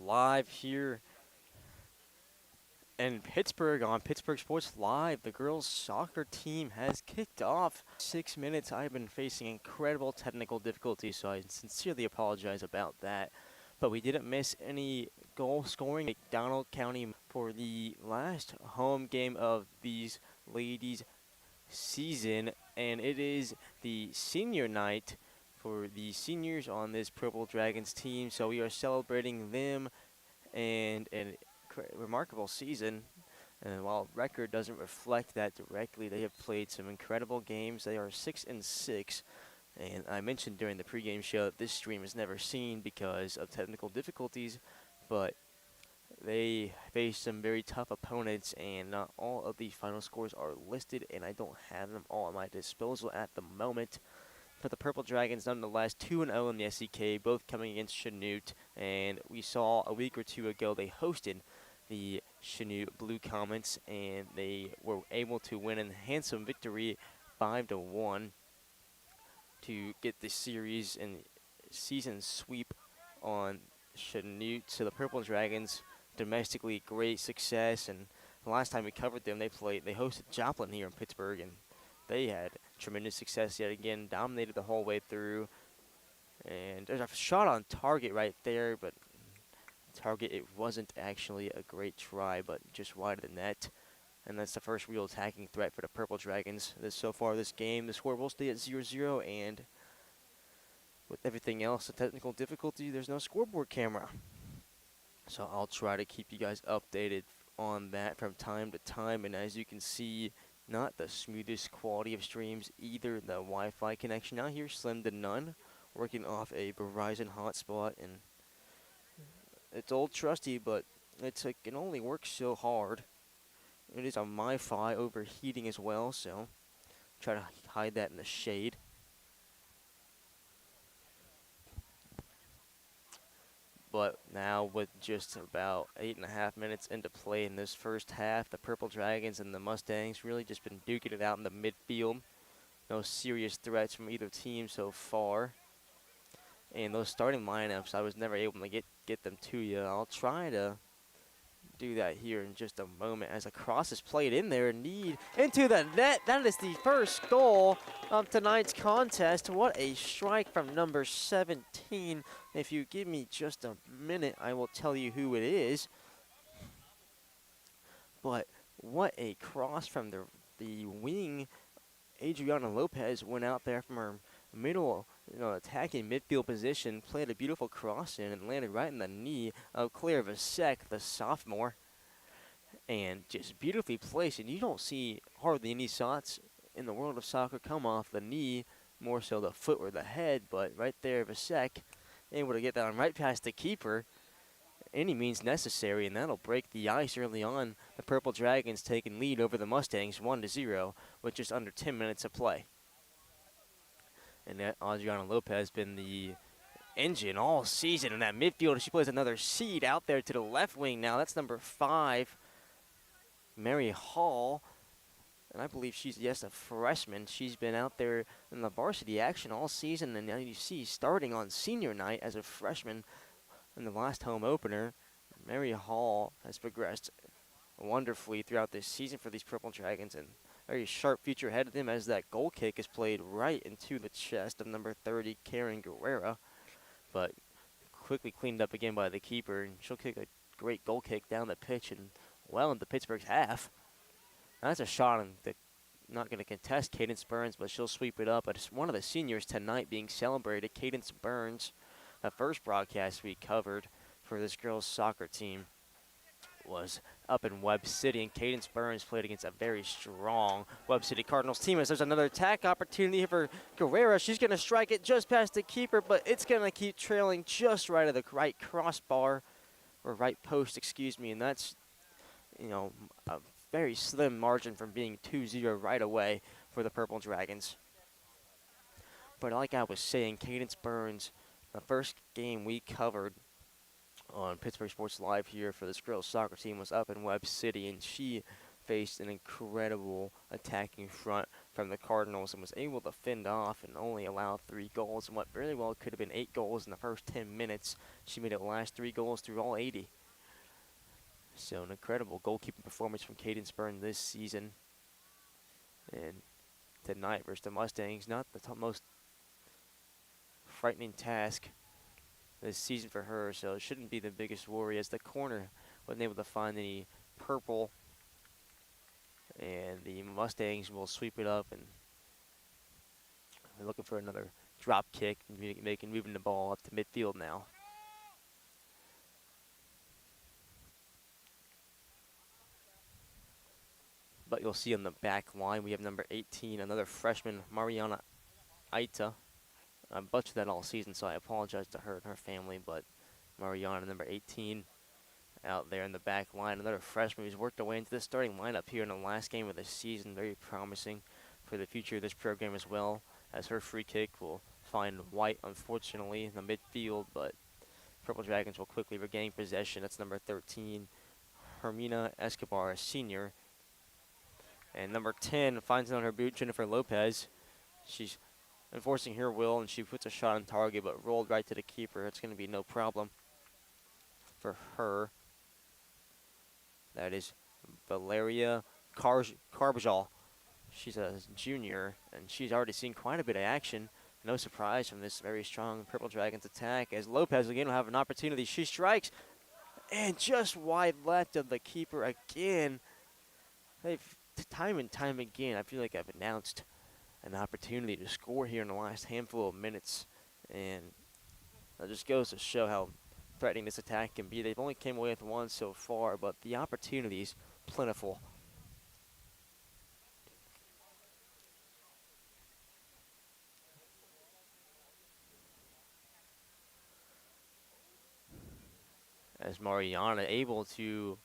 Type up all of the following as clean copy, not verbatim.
live here in Pittsburgh on Pittsburgh Sports Live. The girls' soccer team has kicked off. 6 minutes. I've been facing incredible technical difficulties, so I sincerely apologize about that. But we didn't miss any goal scoring. McDonald County for the last home game of these ladies' season, and it is the senior night for the seniors on this Purple Dragons team. So we are celebrating them and a remarkable season. And while record doesn't reflect that directly, they have played some incredible games. They are 6-6. And I mentioned during the pregame show that this stream is never seen because of technical difficulties, but they face some very tough opponents, and not all of the final scores are listed, and I don't have them all at my disposal at the moment. But the Purple Dragons, nonetheless, 2-0 in the SEK, both coming against Chanute, and we saw a week or two ago they hosted the Chanute Blue Comets, and they were able to win a handsome victory, 5-1, to get the series and season sweep on Chanute. So the Purple Dragons, domestically great success, and the last time we covered them, they hosted Joplin here in Pittsburgh, and they had tremendous success yet again, dominated the whole way through. And there's a shot on target right there, but target, it wasn't actually a great try, but just wide of the net. And that's the first real attacking threat for the Purple Dragons. So far this game, the score will stay at 0-0, and with everything else, the technical difficulty, there's no scoreboard camera. So I'll try to keep you guys updated on that from time to time. And as you can see, not the smoothest quality of streams either. The Wi-Fi connection out here, slim to none, working off a Verizon hotspot, and it's old trusty, but it can only work so hard. It is a MiFi overheating as well, so try to hide that in the shade. But now with just about 8.5 minutes into play in this first half, the Purple Dragons and the Mustangs really just been duking it out in the midfield. No serious threats from either team so far. And those starting lineups, I was never able to get them to you. I'll try to do that here in just a moment as a cross is played in there, into the net. That is the first goal of tonight's contest. What a strike from number 17. If you give me just a minute, I will tell you who it is. But what a cross from the wing. Adriana Lopez went out there from her middle, attacking midfield position, played a beautiful cross in and landed right in the knee of Claire Vasek, the sophomore, and just beautifully placed. And you don't see hardly any shots in the world of soccer come off the knee, more so the foot or the head, but right there, Vasek able to get that on right past the keeper, any means necessary, and that'll break the ice early on. The Purple Dragons taking lead over the Mustangs 1-0 with just under 10 minutes of play. And that Adriana Lopez has been the engine all season in that midfield. She plays another seed out there to the left wing now. That's number 5, Mary Hall. And I believe she's, yes, a freshman. She's been out there in the varsity action all season, and now you see starting on senior night as a freshman in the last home opener. Mary Hall has progressed wonderfully throughout this season for these Purple Dragons, and very sharp future ahead of them as that goal kick is played right into the chest of number 30, Karen Guerrera, but quickly cleaned up again by the keeper, and she'll kick a great goal kick down the pitch and well into Pittsburgh's half. Now that's a shot on the, not going to contest Cadence Burns, but she'll sweep it up. It's one of the seniors tonight being celebrated, Cadence Burns. The first broadcast we covered for this girls' soccer team was up in Webb City, and Cadence Burns played against a very strong Webb City Cardinals team. As there's another attack opportunity for Guerrera. She's going to strike it just past the keeper, but it's going to keep trailing just right of the right crossbar, or right post, excuse me, and that's, a very slim margin from being 2-0 right away for the Purple Dragons. But like I was saying, Cadence Burns, the first game we covered on Pittsburgh Sports Live here for this girls' soccer team was up in Webb City, and she faced an incredible attacking front from the Cardinals and was able to fend off and only allow 3 goals in what very well could have been 8 goals in the first 10 minutes. She made it last 3 goals through all 80. So an incredible goalkeeping performance from Cadence Byrne this season. And tonight versus the Mustangs, not the most frightening task this season for her, so it shouldn't be the biggest worry as the corner wasn't able to find any purple, and the Mustangs will sweep it up, and they're looking for another drop kick, moving the ball up to midfield now. But you'll see on the back line we have number 18, another freshman, Mariana Aita. I butchered that all season, so I apologize to her and her family, but Mariana, number 18, out there in the back line. Another freshman who's worked her way into the starting lineup here in the last game of the season. Very promising for the future of this program as well, as her free kick will find White, unfortunately, in the midfield, but Purple Dragons will quickly regain possession. That's number 13, Hermina Escobar, a senior. And number 10 finds it on her boot, Jennifer Lopez. She's enforcing her will, and she puts a shot on target, but rolled right to the keeper. It's going to be no problem for her. That is Valeria Carbajal. She's a junior, and she's already seen quite a bit of action. No surprise from this very strong Purple Dragons attack, as Lopez again will have an opportunity. She strikes, and just wide left of the keeper again. They've time and time again, I feel like I've announced an opportunity to score here in the last handful of minutes, and that just goes to show how threatening this attack can be. They've only came away with one so far, but the opportunities plentiful. As Mariana able to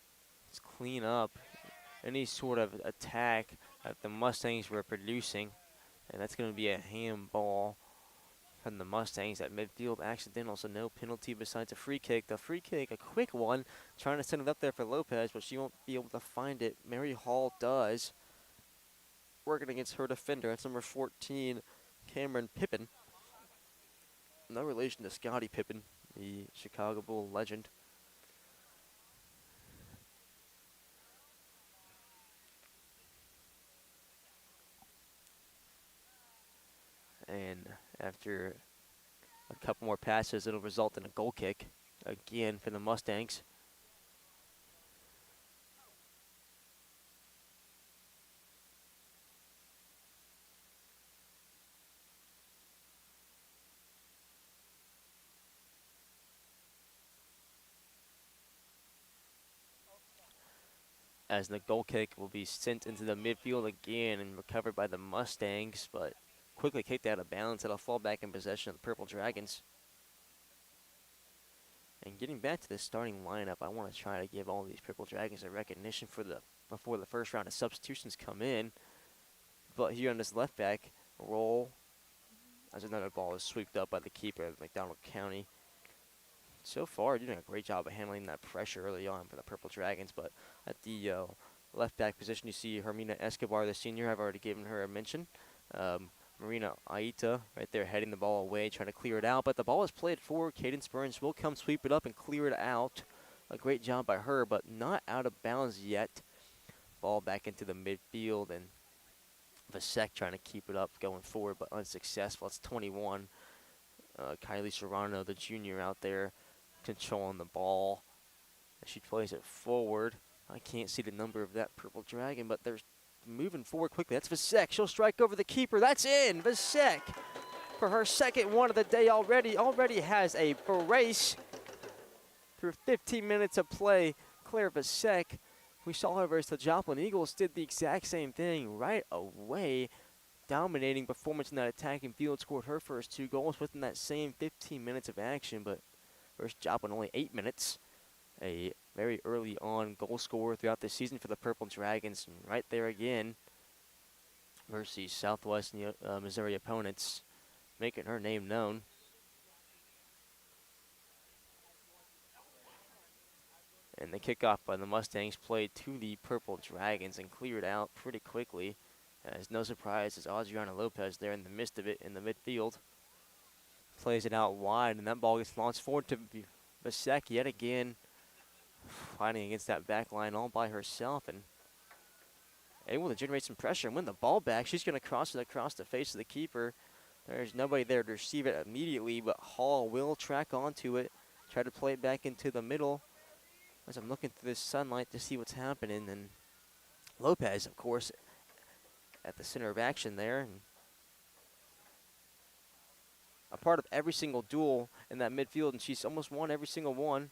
clean up any sort of attack that the Mustangs were producing, and that's going to be a handball from the Mustangs at midfield. Accidental, so no penalty besides a free kick. The free kick, a quick one, trying to send it up there for Lopez, but she won't be able to find it. Mary Hall does, working against her defender. That's number 14, Cameron Pippin. No relation to Scottie Pippen, the Chicago Bull legend. And after a couple more passes, it'll result in a goal kick again for the Mustangs. As the goal kick will be sent into the midfield again and recovered by the Mustangs, but quickly kicked out of bounds. It'll fall back in possession of the Purple Dragons. And getting back to the starting lineup, I want to try to give all these Purple Dragons a recognition before the first round of substitutions come in. But here on this left back roll, as another ball is swept up by the keeper of McDonald County. So far, you're doing a great job of handling that pressure early on for the Purple Dragons. But at the left back position, you see Hermina Escobar, the senior. I've already given her a mention. Marina Aita right there heading the ball away, trying to clear it out. But the ball is played forward. Cadence Burns will come sweep it up and clear it out. A great job by her, but not out of bounds yet. Ball back into the midfield, and Vasek trying to keep it up going forward, but unsuccessful. It's 21. Kylie Serrano, the junior, out there controlling the ball. She plays it forward. I can't see the number of that Purple Dragon, but they're moving forward quickly. That's Vasek. She'll strike over the keeper. That's in. Vasek, for her second one of the day already has a brace through 15 minutes of play. Claire Vasek, we saw her versus the Joplin Eagles, did the exact same thing right away. Dominating performance in that attacking field, scored her first 2 goals within that same 15 minutes of action, but versus Joplin only 8 minutes. A very early on goal scorer throughout the season for the Purple Dragons, and right there again versus Southwest Missouri opponents, making her name known. And the kickoff by the Mustangs played to the Purple Dragons and cleared out pretty quickly As no surprise, as Adriana Lopez there in the midst of it in the midfield. Plays it out wide, and that ball gets launched forward to Vasek yet again, fighting against that back line all by herself and able to generate some pressure and win the ball back. She's going to cross it across the face of the keeper. There's nobody there to receive it immediately, but Hall will track onto it, try to play it back into the middle. As I'm looking through this sunlight to see what's happening, and Lopez, of course, at the center of action there, and a part of every single duel in that midfield, and she's almost won every single one.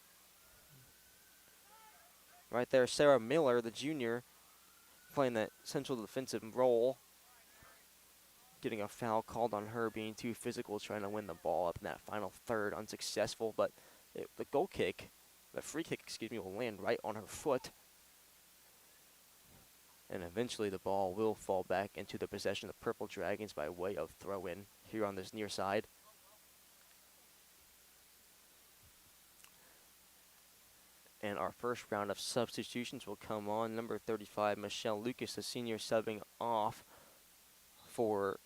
Right there, Sarah Miller, the junior, playing that central defensive role, getting a foul called on her, being too physical, trying to win the ball up in that final third, unsuccessful, but the goal kick, the free kick, excuse me, will land right on her foot. And eventually the ball will fall back into the possession of the Purple Dragons by way of throw-in here on this near side. And our first round of substitutions will come on. Number 35, Michelle Lucas, the senior, subbing off for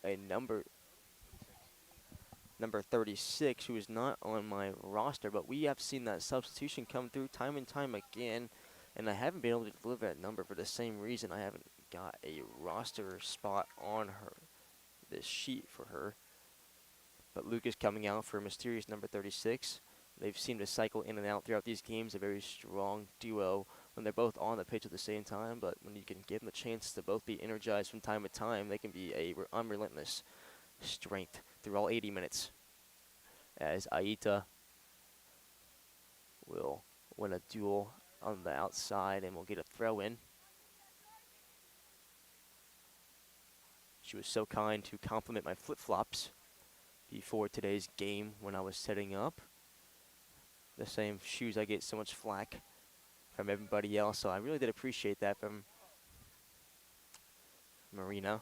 a number 36, who is not on my roster, but we have seen that substitution come through time and time again, and I haven't been able to deliver that number for the same reason. I haven't got a roster spot on this sheet for her. But Lucas coming out for a mysterious number 36. They've seemed to cycle in and out throughout these games, a very strong duo when they're both on the pitch at the same time, but when you can give them the chance to both be energized from time to time, they can be a unrelentless strength through all 80 minutes. As Aita will win a duel on the outside and will get a throw in. She was so kind to compliment my flip-flops before today's game when I was setting up. The same shoes I get so much flack from everybody else, so I really did appreciate that from Marina.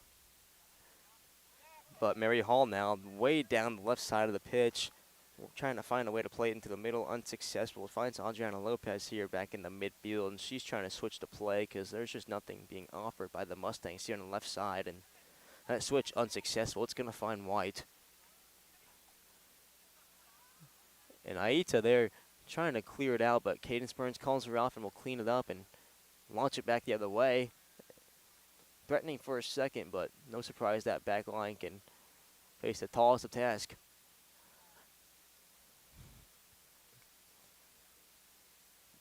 But Mary Hall now way down the left side of the pitch, trying to find a way to play it into the middle, unsuccessful. Finds Adriana Lopez here back in the midfield, and she's trying to switch to play because there's just nothing being offered by the Mustangs here on the left side, and that switch unsuccessful. It's going to find White. And Aita there trying to clear it out, but Cadence Burns calls her off and will clean it up and launch it back the other way. Threatening for a second, but no surprise that back line can face the tallest of tasks.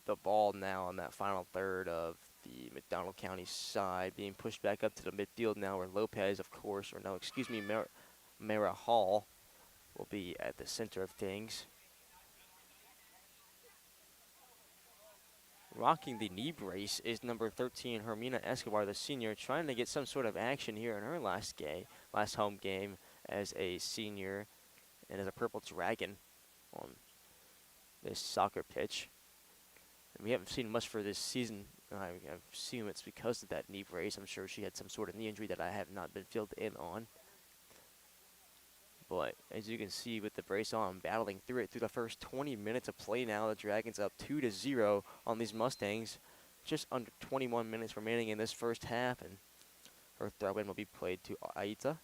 The ball now on that final third of the McDonald County side being pushed back up to the midfield now, where Lopez, of course, or no, excuse me, Mara Hall will be at the center of things. Rocking the knee brace is number 13, Hermina Escobar, the senior, trying to get some sort of action here in her last home game as a senior and as a Purple Dragon on this soccer pitch. And we haven't seen much for this season. I assume it's because of that knee brace. I'm sure she had some sort of knee injury that I have not been filled in on. But as you can see with the brace on, battling through it through the first 20 minutes of play now. The Dragons up 2-0 on these Mustangs. Just under 21 minutes remaining in this first half, and her throw-in will be played to Aita.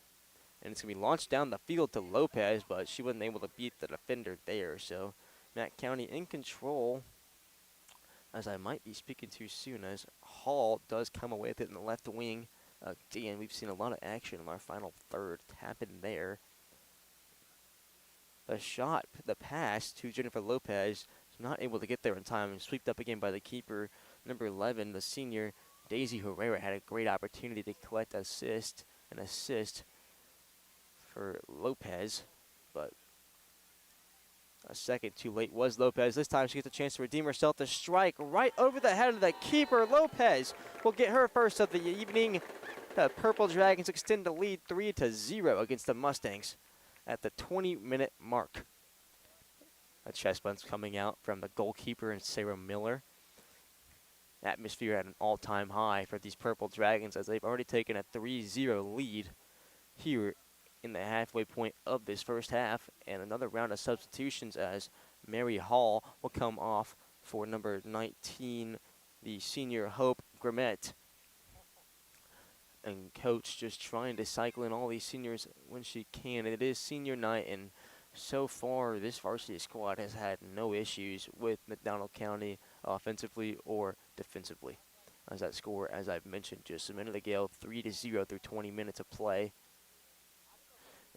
And it's going to be launched down the field to Lopez, but she wasn't able to beat the defender there. So Matt County in control, as I might be speaking too soon, as Hall does come away with it in the left wing. Again, we've seen a lot of action in our final third happen there. The shot, the pass to Jennifer Lopez, is not able to get there in time and swept up again by the keeper. Number 11, the senior, Daisy Herrera, had a great opportunity to collect an assist for Lopez, but a second too late was Lopez. This time she gets a chance to redeem herself. The strike right over the head of the keeper. Lopez will get her first of the evening. The Purple Dragons extend the lead 3-0 against the Mustangs at the 20-minute mark. A chest bunt's coming out from the goalkeeper and Sarah Miller. Atmosphere at an all-time high for these Purple Dragons as they've already taken a 3-0 lead here in the halfway point of this first half. And another round of substitutions as Mary Hall will come off for number 19, the senior Hope Grimmett. And coach just trying to cycle in all these seniors when she can. It is senior night, and so far this varsity squad has had no issues with McDonald County offensively or defensively. As that score, as I've mentioned just a minute ago, 3-0 through 20 minutes of play.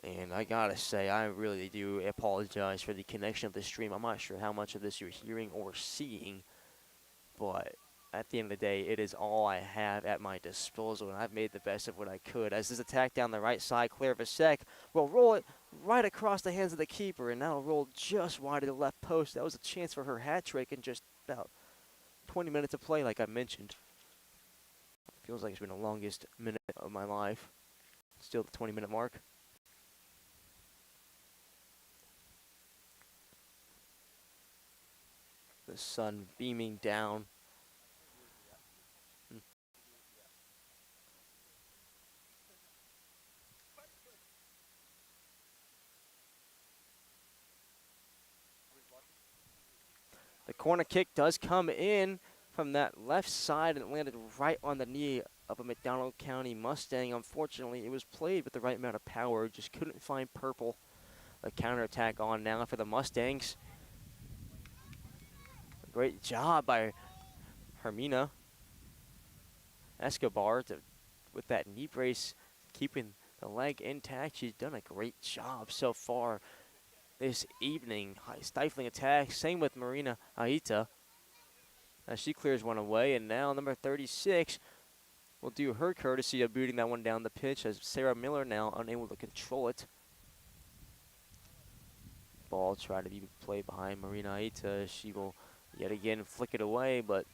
And I gotta say, I really do apologize for the connection of the stream. I'm not sure how much of this you're hearing or seeing, but at the end of the day, it is all I have at my disposal, and I've made the best of what I could. As this attack down the right side, Claire Vasek will roll it right across the hands of the keeper, and that'll roll just wide of the left post. That was a chance for her hat trick in just about 20 minutes of play, like I mentioned. Feels like it's been the longest minute of my life. Still the 20-minute mark. The sun beaming down. The corner kick does come in from that left side and landed right on the knee of a McDonald County Mustang. Unfortunately, it was played with the right amount of power, just couldn't find purple. A counterattack on now for the Mustangs. Great job by Hermina Escobar with that knee brace, keeping the leg intact. She's done a great job so far this evening. High stifling attack. Same with Marina Aita as she clears one away. And now number 36 will do her courtesy of booting that one down the pitch as Sarah Miller now unable to control it. Ball tried to be played behind Marina Aita. She will yet again flick it away, but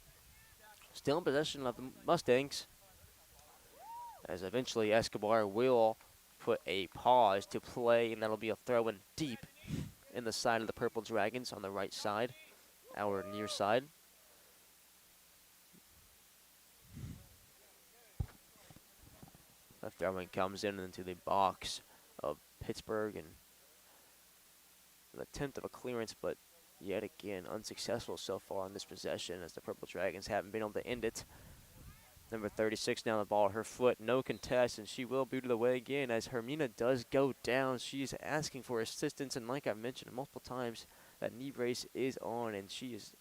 still in possession of the Mustangs. As eventually Escobar will put a pause to play, and that'll be a throw in deep in the side of the Purple Dragons on the right side, our near side. The throw-in comes in into the box of Pittsburg, and an attempt of a clearance, but yet again unsuccessful so far on this possession as the Purple Dragons haven't been able to end it. Number 36 down the ball at her foot, no contest, and she will boot it away again as Hermina does go down. She's asking for assistance, and like I mentioned multiple times, that knee brace is on, and she is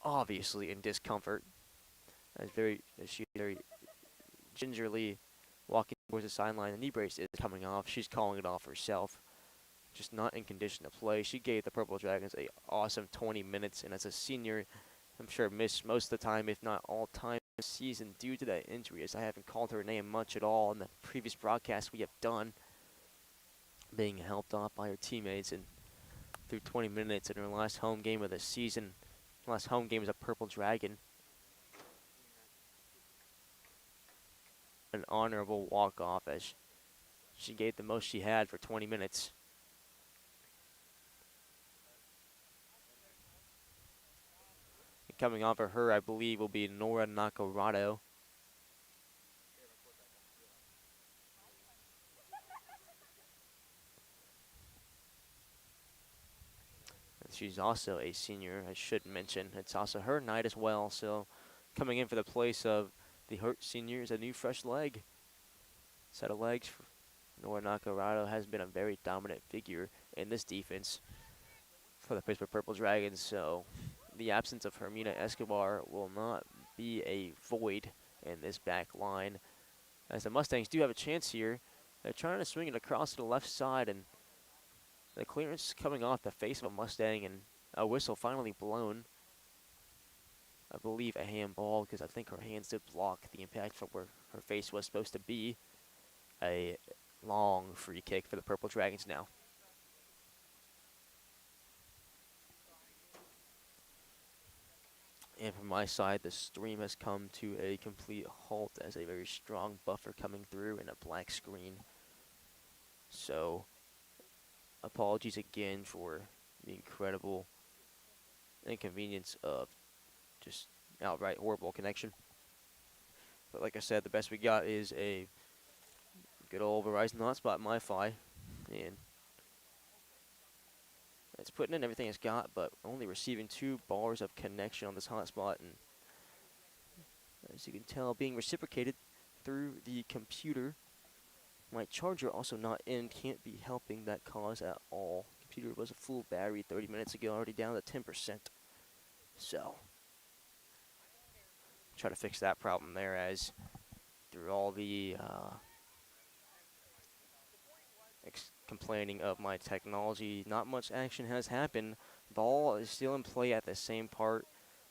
obviously in discomfort. She's very gingerly walking towards the sideline. The knee brace is coming off. She's calling it off herself. Just not in condition to play. She gave the Purple Dragons a awesome 20 minutes, and as a senior, I'm sure missed most of the time, if not all time, this season due to that injury, as I haven't called her name much at all in the previous broadcasts we have done, being helped off by her teammates and through 20 minutes in her last home game of the season. Last home game as a Purple Dragon. An honorable walk-off as she gave the most she had for 20 minutes. And coming off of her, I believe, will be Nora Nakarado. She's also a senior, I should mention. It's also her night as well, so coming in for the place of the hurt senior is a new fresh leg. Set of legs for Nora Nakarado has been a very dominant figure in this defense for the Pittsburgh Purple Dragons, so the absence of Hermina Escobar will not be a void in this back line. As the Mustangs do have a chance here, they're trying to swing it across to the left side, and the clearance coming off the face of a Mustang, and a whistle finally blown. I believe a handball, because I think her hands did block the impact from where her face was supposed to be. A long free kick for the Purple Dragons now. And from my side, the stream has come to a complete halt as a very strong buffer coming through and a black screen. So, apologies again for the incredible inconvenience of just outright horrible connection. But like I said, the best we got is a good old Verizon hotspot MiFi, and It's putting in everything it's got, but only receiving 2 bars of connection on this hotspot, and as you can tell, being reciprocated through the computer. My charger also not in, can't be helping that cause at all. Computer was a full battery 30 minutes ago, already down to 10%. So, try to fix that problem there, as through all the complaining of my technology, not much action has happened. Ball is still in play at the same part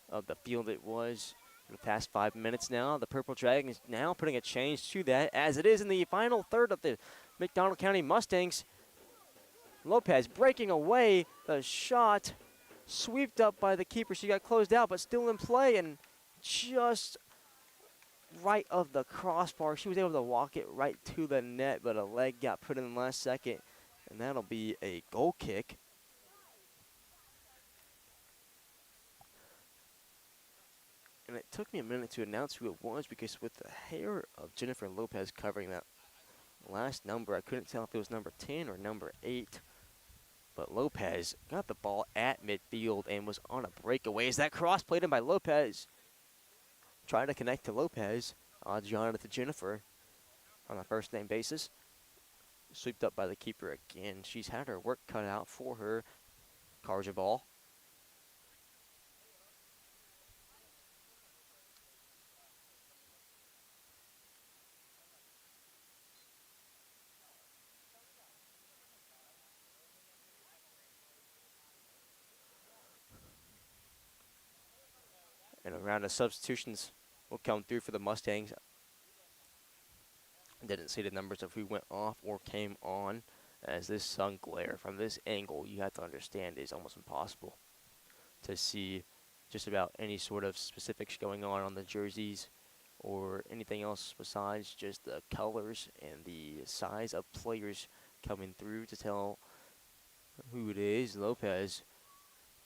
of the field it was for the past 5 minutes now. The Purple Dragons now putting a change to that, as it is in the final third of the McDonald County Mustangs. Lopez breaking away the shot, swept up by the keeper. She got closed out, but still in play, and just right of the crossbar. She was able to walk it right to the net, but a leg got put in the last second, and that'll be a goal kick. And it took me a minute to announce who it was, because with the hair of Jennifer Lopez covering that last number, I couldn't tell if it was number 10 or number 8. But Lopez got the ball at midfield and was on a breakaway. As that cross played in by Lopez, trying to connect to Lopez. Adriana to Jennifer on a first name basis. Swept up by the keeper again. She's had her work cut out for her. Carja ball. And a round of substitutions will come through for the Mustangs. Didn't see the numbers of who went off or came on, as this sun glare from this angle, you have to understand, is almost impossible to see just about any sort of specifics going on the jerseys or anything else besides just the colors and the size of players coming through to tell who it is. Lopez,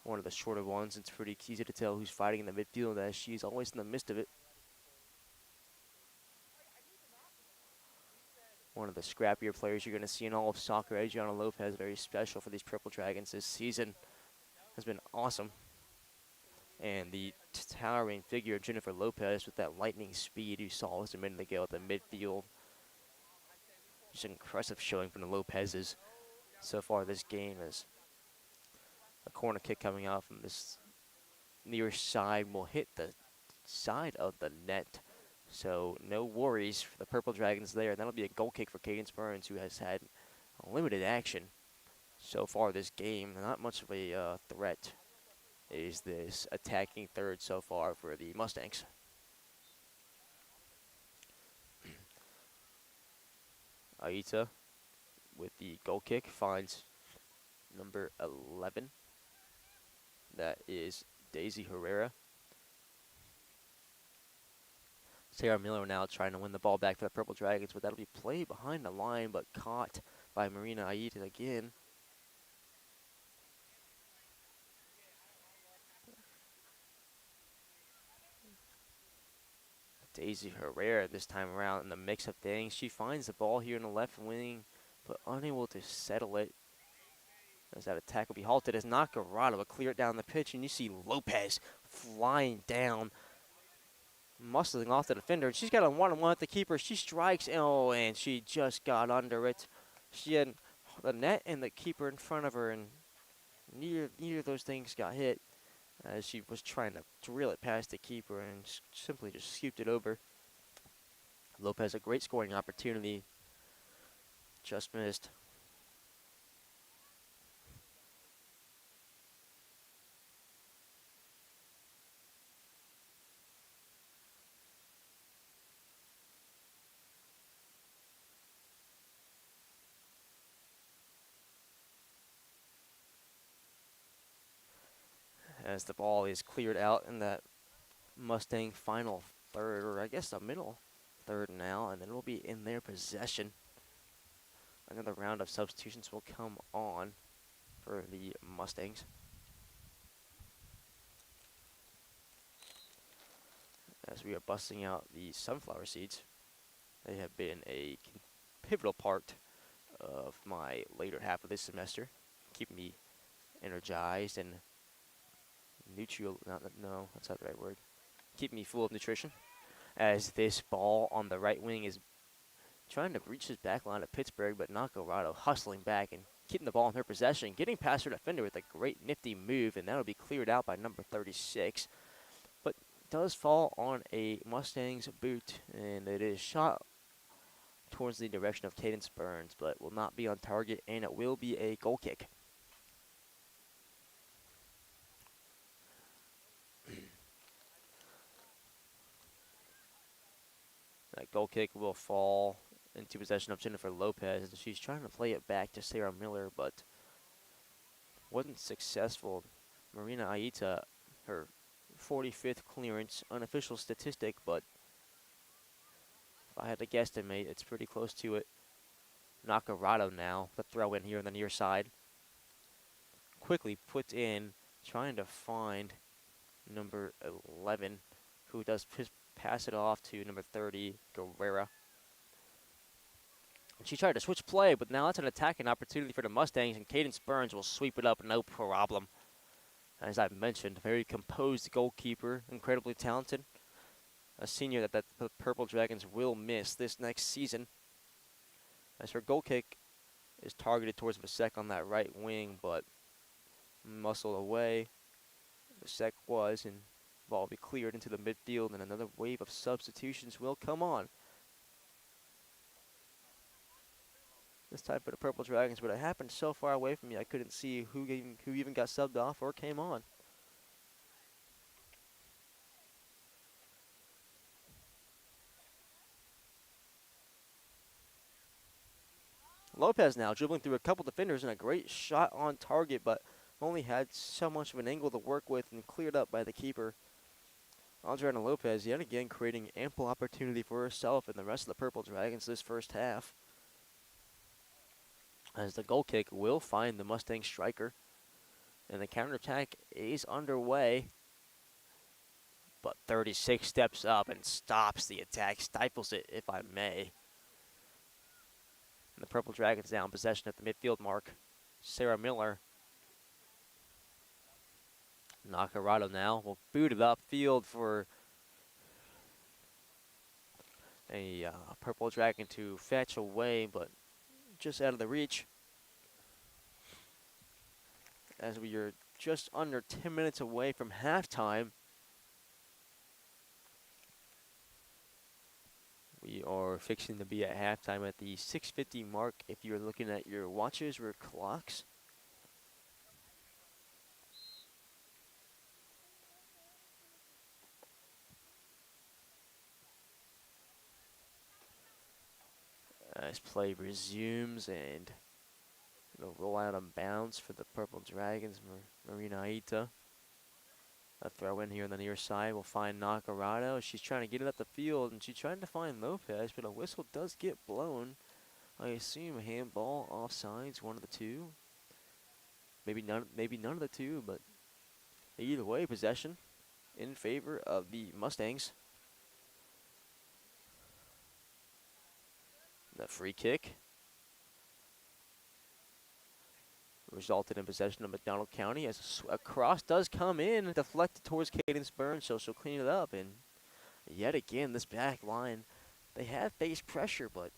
one of the shorter ones. It's pretty easy to tell who's fighting in the midfield, as she's always in the midst of it. One of the scrappier players you're going to see in all of soccer. Adriana Lopez, very special for these Purple Dragons this season. Has been awesome. And the towering figure of Jennifer Lopez with that lightning speed you saw just a minute ago at the midfield. Just an impressive showing from the Lopezes so far this game, as a corner kick coming out from this near side will hit the side of the net. So no worries for the Purple Dragons there. That'll be a goal kick for Cadence Burns, who has had limited action so far this game. Not much of a threat is this attacking third so far for the Mustangs. Aita with the goal kick finds number 11. That is Daisy Herrera. Sarah Miller now trying to win the ball back for the Purple Dragons, but that'll be played behind the line, but caught by Marina Aita again. Daisy Herrera this time around in the mix of things. She finds the ball here in the left wing, but unable to settle it. As that attack will be halted, as Nakarada will clear it down the pitch, and you see Lopez flying down, muscling off the defender. She's got a one-on-one with the keeper. She strikes, and she just got under it. She had the net and the keeper in front of her, and neither of those things got hit, as she was trying to drill it past the keeper and simply just scooped it over. Lopez, a great scoring opportunity, just missed. As the ball is cleared out in that Mustang final third, or I guess the middle third now, and then it will be in their possession. Another round of substitutions will come on for the Mustangs. As we are busting out the sunflower seeds, they have been a pivotal part of my later half of this semester, keeping me energized and no, that's not the right word. Keep me full of nutrition. As this ball on the right wing is trying to reach his back line at Pittsburg, but Nakarado hustling back and keeping the ball in her possession, getting past her defender with a great nifty move, and that'll be cleared out by number 36. But does fall on a Mustangs boot, and it is shot towards the direction of Cadence Burns, but will not be on target, and it will be a goal kick. That goal kick will fall into possession of Jennifer Lopez, and she's trying to play it back to Sarah Miller, but wasn't successful. Marina Aita, her 45th clearance, unofficial statistic, but if I had to guesstimate, it's pretty close to it. Nakarado now, the throw in here on the near side. Quickly puts in, trying to find number 11, who does pass it off to number 30, Guerrera. She tried to switch play, but now that's an attacking opportunity for the Mustangs, and Cadence Burns will sweep it up, no problem. As I mentioned, very composed goalkeeper, incredibly talented. A senior that the Purple Dragons will miss this next season. As her goal kick is targeted towards Vasek on that right wing, but muscled away. Vasek was, and ball will be cleared into the midfield, and another wave of substitutions will come on. This time for the Purple Dragons, but it happened so far away from me I couldn't see who even got subbed off or came on. Lopez now dribbling through a couple defenders and a great shot on target, but only had so much of an angle to work with and cleared up by the keeper. Adriana Lopez yet again creating ample opportunity for herself and the rest of the Purple Dragons this first half. As the goal kick will find the Mustang striker. And the counterattack is underway. But 36 steps up and stops the attack, stifles it, if I may. And the Purple Dragons now in possession at the midfield mark. Sarah Miller. Nakarado now will boot it upfield for a Purple Dragon to fetch away, but just out of the reach. As we are just under 10 minutes away from halftime. We are fixing to be at halftime at the 6:50 mark if you're looking at your watches or clocks. As play resumes, and it'll roll out on bounds for the Purple Dragons. Marina Aita. A throw in here on the near side will find Nakarado. She's trying to get it up the field, and she's trying to find Lopez, but a whistle does get blown. I assume handball, offsides, one of the two. Maybe none of the two, but either way, possession in favor of the Mustangs. The free kick resulted in possession of McDonald County as a cross does come in, deflected towards Cadence Burns, so she'll clean it up. And yet again, this back line, they have faced pressure, but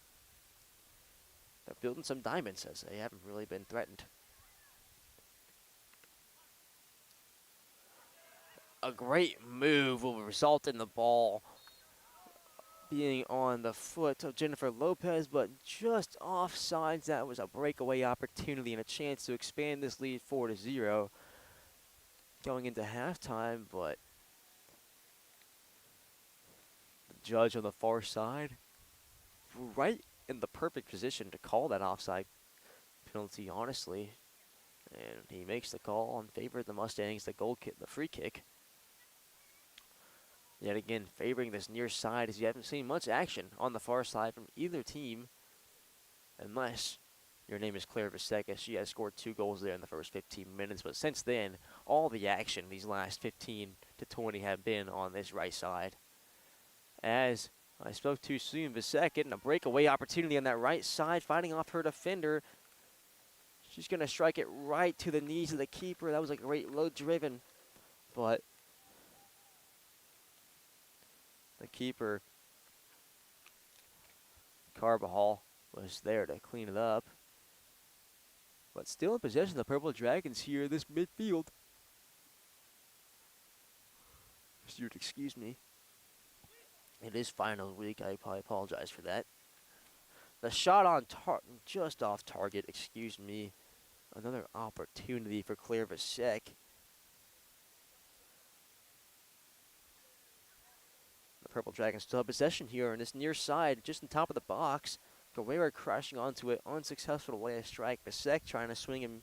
they're building some diamonds as they haven't really been threatened. A great move will result in the ball being on the foot of Jennifer Lopez, but just offsides. That was a breakaway opportunity and a chance to expand this lead 4-0 going into halftime, but the judge on the far side right in the perfect position to call that offside penalty, honestly, and he makes the call in favor of the Mustangs, the free kick. Yet again, favoring this near side, as you haven't seen much action on the far side from either team, unless your name is Claire Vaseka. She has scored 2 goals there in the first 15 minutes, but since then, all the action these last 15 to 20 have been on this right side. As I spoke too soon, Vasek getting a breakaway opportunity on that right side, fighting off her defender. She's going to strike it right to the knees of the keeper. That was a great low driven, but the keeper, Carbajal, was there to clean it up. But still in possession of the Purple Dragons here in this midfield. Excuse me. It is final week. I probably apologize for that. The shot on just off target. Excuse me. Another opportunity for Claire Vasek. The Purple Dragons still have possession here on this near side, just on top of the box. Guerrero crashing onto it, unsuccessful last strike. Vasek trying to swing and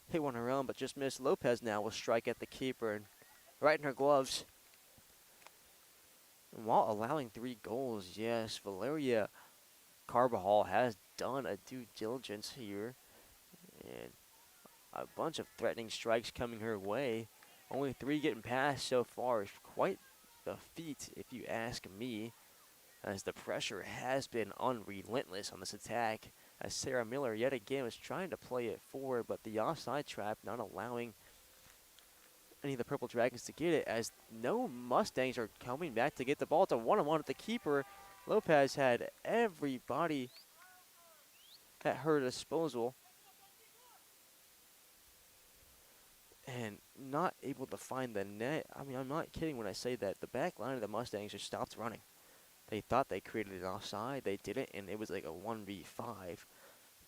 hit one around, but just missed. Lopez now will strike at the keeper and right in her gloves. And while allowing 3 goals, yes, Valeria Carbajal has done a due diligence here. And a bunch of threatening strikes coming her way. Only 3 getting past so far is quite the feat, if you ask me, as the pressure has been unrelentless on this attack, as Sarah Miller yet again was trying to play it forward, but the offside trap not allowing any of the Purple Dragons to get it, as no Mustangs are coming back to get the ball. It's a one-on-one with the keeper. Lopez had everybody at her disposal and not able to find the net. I mean, I'm not kidding when I say that. The back line of the Mustangs just stopped running. They thought they created an offside. They didn't, and it was like a 1v5.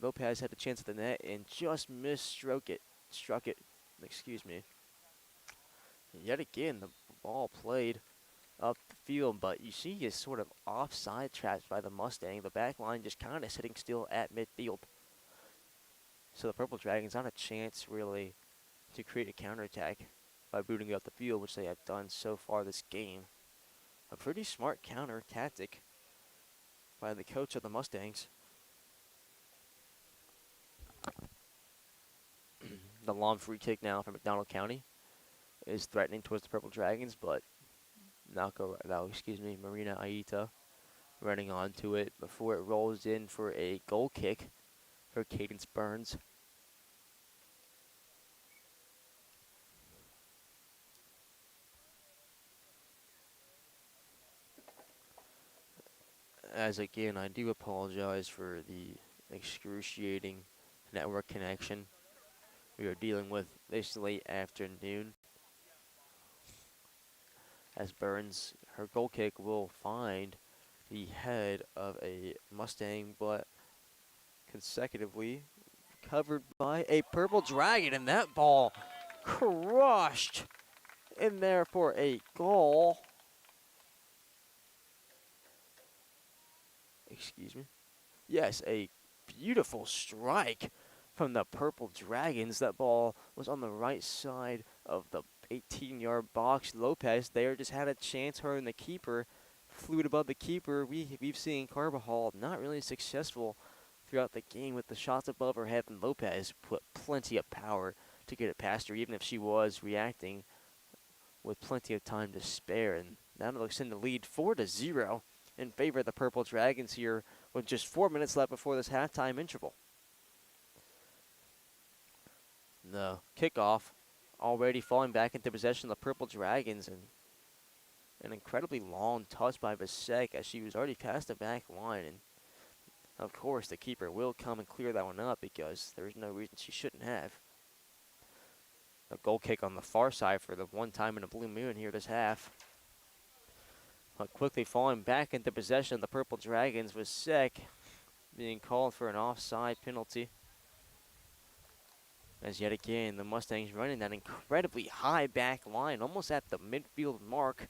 Lopez had a chance at the net and just struck it. Excuse me. And yet again, the ball played up the field, but you see is sort of offside trapped by the Mustang. The back line just kind of sitting still at midfield. So the Purple Dragons not a chance really to create a counterattack by booting it up the field, which they have done so far this game. A pretty smart counter tactic by the coach of the Mustangs. The long free kick now from McDonald County is threatening towards the Purple Dragons, but Marina Aita running onto it before it rolls in for a goal kick for Cadence Burns. As again, I do apologize for the excruciating network connection we are dealing with this late afternoon. As Burns, her goal kick will find the head of a Mustang, but consecutively covered by a Purple Dragon, and that ball crushed in there for a goal. Excuse me. Yes, a beautiful strike from the Purple Dragons. That ball was on the right side of the 18-yard box. Lopez there just had a chance. Her and the keeper flew it above the keeper. We've seen Carbajal not really successful throughout the game with the shots above her head, and Lopez put plenty of power to get it past her, even if she was reacting with plenty of time to spare. And now it looks in the lead 4-0 in favor of the Purple Dragons here with just 4 minutes left before this halftime interval. The kickoff already falling back into possession of the Purple Dragons, and an incredibly long touch by Vasek as she was already past the back line. And of course, the keeper will come and clear that one up because there's no reason she shouldn't have. A goal kick on the far side for the one time in a blue moon here this half. But quickly falling back into possession of the Purple Dragons was Vasek being called for an offside penalty. As yet again, the Mustangs running that incredibly high back line, almost at the midfield mark.